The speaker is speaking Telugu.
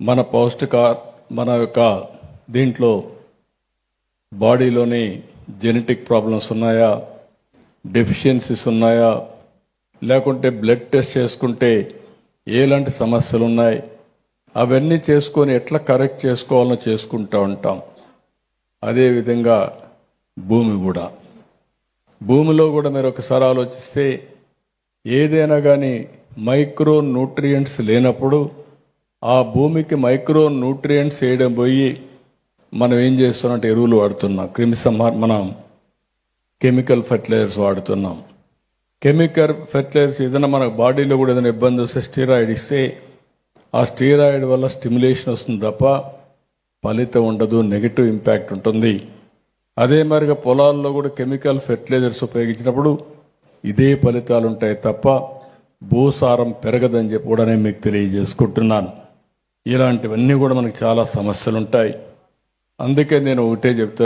మన యొక్క దీంట్లో బాడీలోని జెనెటిక్ ప్రాబ్లమ్స్ ఉన్నాయా, డెఫిషియన్సీస్ ఉన్నాయా, లేకుంటే బ్లడ్ టెస్ట్ చేసుకుంటే ఎలాంటి సమస్యలు ఉన్నాయి, అవన్నీ చేసుకొని ఎట్లా కరెక్ట్ చేసుకోవాలో చేసుకుంటూ ఉంటాం. అదేవిధంగా భూమిలో కూడా మీరు ఒకసారి ఆలోచిస్తే ఏదైనా కానీ మైక్రో న్యూట్రియంట్స్ లేనప్పుడు ఆ భూమికి మైక్రో న్యూట్రియంట్స్ వేయడం పోయి మనం ఏం చేస్తున్నాం, ఎరువులు వాడుతున్నాం, మనం కెమికల్ ఫెర్టిలైజర్స్ వాడుతున్నాం. కెమికల్ ఫెర్టిలైజర్స్ ఏదైనా మన బాడీలో కూడా ఏదైనా ఇబ్బంది వస్తే స్టీరాయిడ్ ఇస్తే ఆ స్టీరాయిడ్ వల్ల స్టిమ్యులేషన్ వస్తుంది తప్ప ఫలితం ఉండదు, నెగిటివ్ ఇంపాక్ట్ ఉంటుంది. అదే మరిగా పొలాల్లో కూడా కెమికల్ ఫెర్టిలైజర్స్ ఉపయోగించినప్పుడు ఇదే ఫలితాలు ఉంటాయి తప్ప భూసారం పెరగదని చెప్పి కూడా నేను మీకు తెలియజేసుకుంటున్నాను. ఇలాంటివన్నీ కూడా మనకు చాలా సమస్యలు ఉంటాయి. అందుకే నేను ఒకటే చెప్తాను.